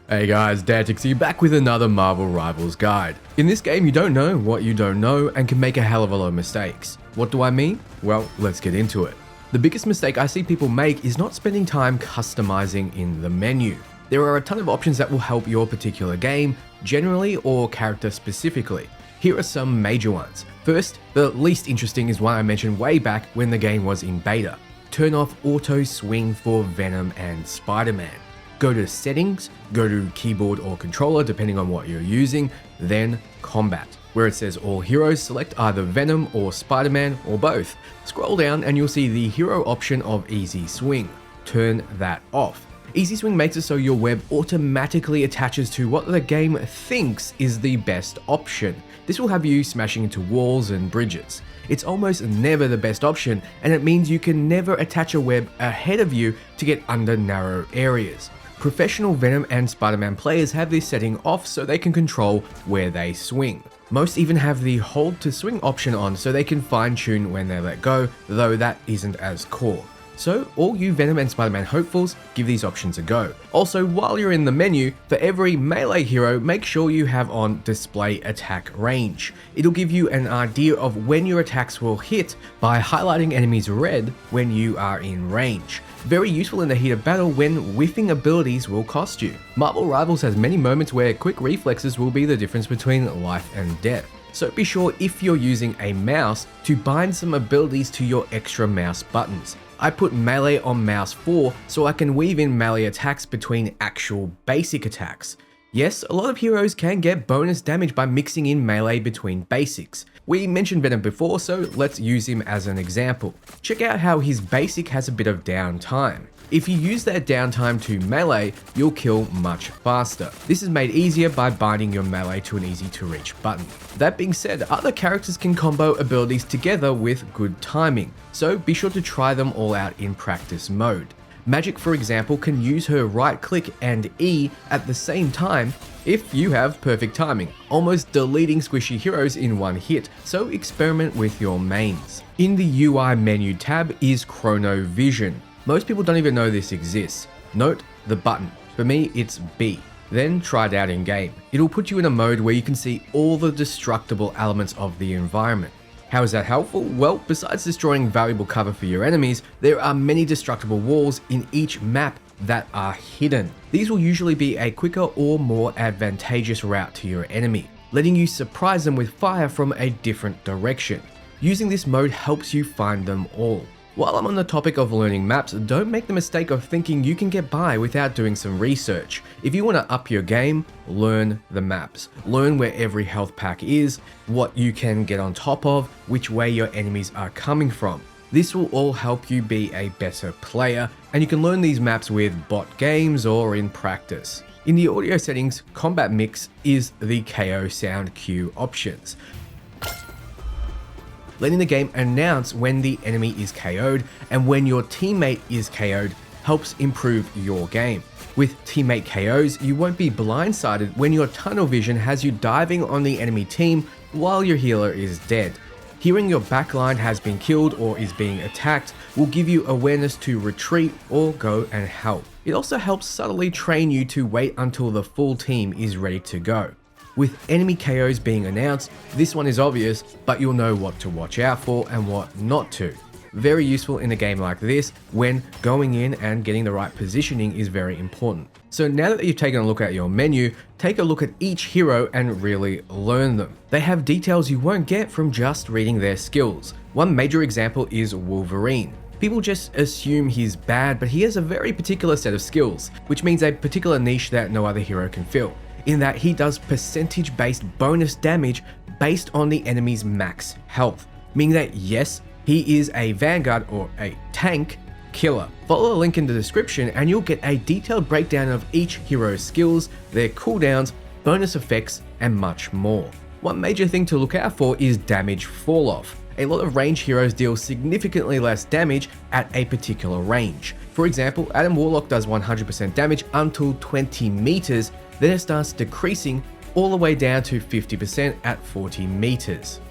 Hey guys, Dantix here back with another Marvel Rivals guide. In this game you don't know what you don't know and can make a hell of a lot of mistakes. What do I mean? Well, let's get into it. The biggest mistake I see people make is not spending time customizing in the menu. There are a ton of options that will help your particular game, generally or character specifically. Here are some major ones. First, the least interesting is one I mentioned way back when the game was in beta. Turn off auto swing for Venom and Spider-Man. Go to settings, go to keyboard or controller depending on what you're using, then combat. Where it says all heroes, select either Venom or Spider-Man or both. Scroll down and you'll see the hero option of easy swing. Turn that off. Easy swing makes it so your web automatically attaches to what the game thinks is the best option. This will have you smashing into walls and bridges. It's almost never the best option, and it means you can never attach a web ahead of you to get under narrow areas. Professional Venom and Spider-Man players have this setting off so they can control where they swing. Most even have the hold to swing option on so they can fine-tune when they let go, though that isn't as core. So all you Venom and Spider-Man hopefuls, give these options a go. Also, while you're in the menu, for every melee hero, make sure you have on display attack range. It'll give you an idea of when your attacks will hit by highlighting enemies red when you are in range. Very useful in the heat of battle when whiffing abilities will cost you. Marvel Rivals has many moments where quick reflexes will be the difference between life and death. So be sure if you're using a mouse to bind some abilities to your extra mouse buttons. I put melee on mouse 4 so I can weave in melee attacks between actual basic attacks. Yes, a lot of heroes can get bonus damage by mixing in melee between basics. We mentioned Venom before, so let's use him as an example. Check out how his basic has a bit of downtime. If you use that downtime to melee, you'll kill much faster. This is made easier by binding your melee to an easy to reach button. That being said, other characters can combo abilities together with good timing, so be sure to try them all out in practice mode. Magic, for example, can use her right click and E at the same time if you have perfect timing, almost deleting squishy heroes in one hit, so experiment with your mains. In the UI menu tab is Chrono Vision. Most people don't even know this exists. Note the button. For me, it's B. Then try it out in game. It'll put you in a mode where you can see all the destructible elements of the environment. How is that helpful? Well, besides destroying valuable cover for your enemies, there are many destructible walls in each map that are hidden. These will usually be a quicker or more advantageous route to your enemy, letting you surprise them with fire from a different direction. Using this mode helps you find them all. While I'm on the topic of learning maps, don't make the mistake of thinking you can get by without doing some research. If you want to up your game, learn the maps. Learn where every health pack is, what you can get on top of, which way your enemies are coming from. This will all help you be a better player, and you can learn these maps with bot games or in practice. In the audio settings, Combat Mix is the KO sound cue options, letting the game announce when the enemy is KO'd and when your teammate is KO'd helps improve your game. With teammate KOs, you won't be blindsided when your tunnel vision has you diving on the enemy team while your healer is dead. Hearing your backline has been killed or is being attacked will give you awareness to retreat or go and help. It also helps subtly train you to wait until the full team is ready to go. With enemy KOs being announced, this one is obvious, but you'll know what to watch out for and what not to. Very useful in a game like this when going in and getting the right positioning is very important. So now that you've taken a look at your menu, take a look at each hero and really learn them. They have details you won't get from just reading their skills. One major example is Wolverine. People just assume he's bad, but he has a very particular set of skills, which means a particular niche that no other hero can fill, in that he does percentage-based bonus damage based on the enemy's max health, meaning that yes, he is a vanguard or a tank killer. Follow the link in the description and you'll get a detailed breakdown of each hero's skills, their cooldowns, bonus effects, and much more. One major thing to look out for is damage fall off. A lot of range heroes deal significantly less damage at a particular range. For example, Adam Warlock does 100% damage until 20 meters, then it starts decreasing all the way down to 50% at 40 meters.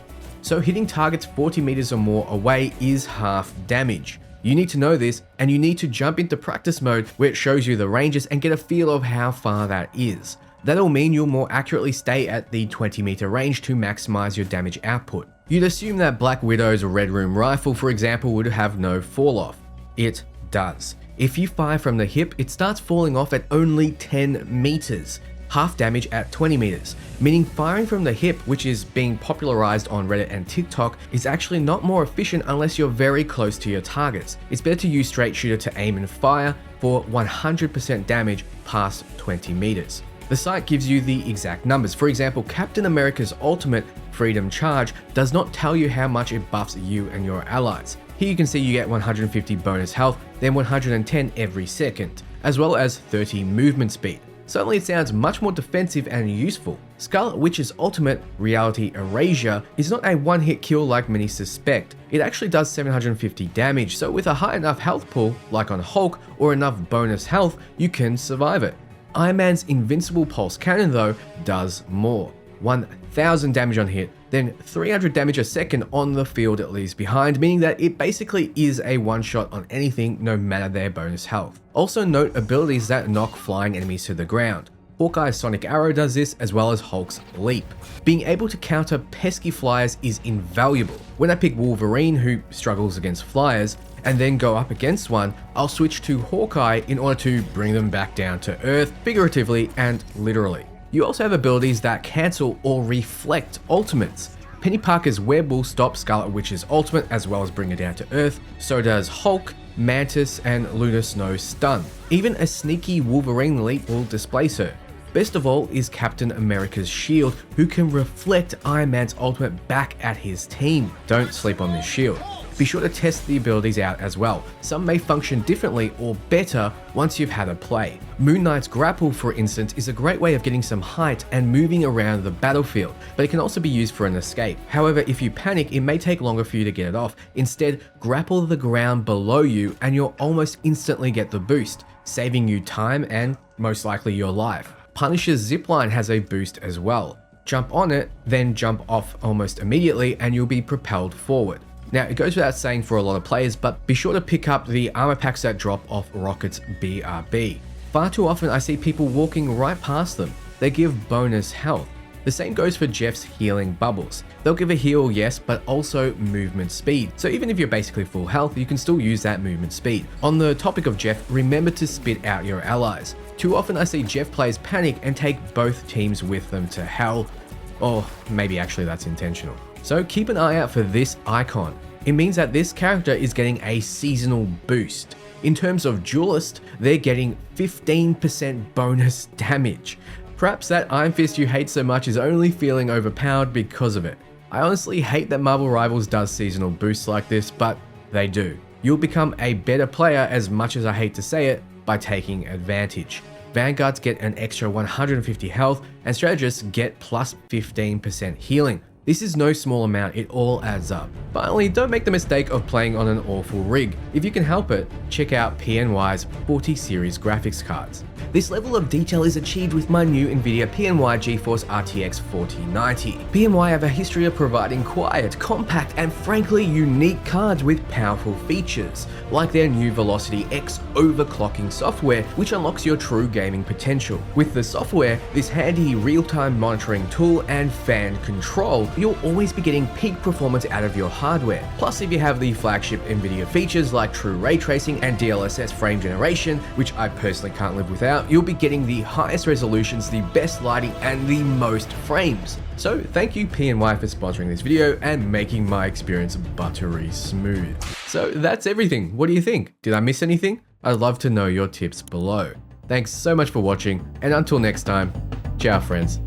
So hitting targets 40 meters or more away is half damage. You need to know this, and you need to jump into practice mode where it shows you the ranges and get a feel of how far that is. That'll mean you'll more accurately stay at the 20-meter range to maximize your damage output. You'd assume that Black Widow's Red Room rifle, for example, would have no fall off. It does. If you fire from the hip, it starts falling off at only 10 meters. Half damage at 20 meters, meaning firing from the hip, which is being popularized on Reddit and TikTok, is actually not more efficient unless you're very close to your targets. It's better to use straight shooter to aim and fire for 100% damage past 20 meters. The site gives you the exact numbers. For example, Captain America's ultimate, Freedom Charge, does not tell you how much it buffs you and your allies. Here you can see you get 150 bonus health, then 110 every second, as well as 30 movement speed. Suddenly it sounds much more defensive and useful. Scarlet Witch's ultimate, Reality Erasure, is not a one-hit kill like many suspect. It actually does 750 damage, so with a high enough health pool, like on Hulk, or enough bonus health, you can survive it. Iron Man's Invincible Pulse Cannon though does more. 1000 damage on hit, then 300 damage a second on the field it leaves behind, meaning that it basically is a one-shot on anything no matter their bonus health. Also note abilities that knock flying enemies to the ground. Hawkeye's Sonic Arrow does this, as well as Hulk's Leap. Being able to counter pesky flyers is invaluable. When I pick Wolverine, who struggles against flyers, and then go up against one, I'll switch to Hawkeye in order to bring them back down to earth, figuratively and literally. You also have abilities that cancel or reflect ultimates. Penny Parker's Web will stop Scarlet Witch's ultimate as well as bring her down to earth, so does Hulk, Mantis, and Luna Snow's stun. Even a sneaky Wolverine Leap will displace her. Best of all is Captain America's shield, who can reflect Iron Man's ultimate back at his team. Don't sleep on this shield. Be sure to test the abilities out as well. Some may function differently or better once you've had a play. Moon Knight's grapple, for instance, is a great way of getting some height and moving around the battlefield, but it can also be used for an escape. However, if you panic, it may take longer for you to get it off. Instead, grapple the ground below you and you'll almost instantly get the boost, saving you time and most likely your life. Punisher's zipline has a boost as well. Jump on it, then jump off almost immediately and you'll be propelled forward. Now, it goes without saying for a lot of players, but be sure to pick up the armor packs that drop off Rocket's BRB. Far too often I see people walking right past them. They give bonus health. The same goes for Jeff's healing bubbles. They'll give a heal, yes, but also movement speed. So even if you're basically full health, you can still use that movement speed. On the topic of Jeff, remember to spit out your allies. Too often I see Jeff players panic and take both teams with them to hell. Or maybe actually that's intentional. So keep an eye out for this icon. It means that this character is getting a seasonal boost. In terms of Duelist, they're getting 15% bonus damage. Perhaps that Iron Fist you hate so much is only feeling overpowered because of it. I honestly hate that Marvel Rivals does seasonal boosts like this, but they do. You'll become a better player, as much as I hate to say it, by taking advantage. Vanguards get an extra 150 health, and strategists get plus 15% healing. This is no small amount, it all adds up. Finally, don't make the mistake of playing on an awful rig. If you can help it, check out PNY's 40 series graphics cards. This level of detail is achieved with my new NVIDIA PNY GeForce RTX 4090. PNY have a history of providing quiet, compact, and frankly unique cards with powerful features, like their new Velocity X overclocking software, which unlocks your true gaming potential. With the software, this handy real-time monitoring tool, and fan control, you'll always be getting peak performance out of your hardware. Plus, if you have the flagship NVIDIA features like true ray tracing and DLSS frame generation, which I personally can't live without, you'll be getting the highest resolutions, the best lighting, and the most frames. So thank you PNY for sponsoring this video and making my experience buttery smooth. So that's everything. What do you think? Did I miss anything? I'd love to know your tips below. Thanks so much for watching, and until next time, ciao friends.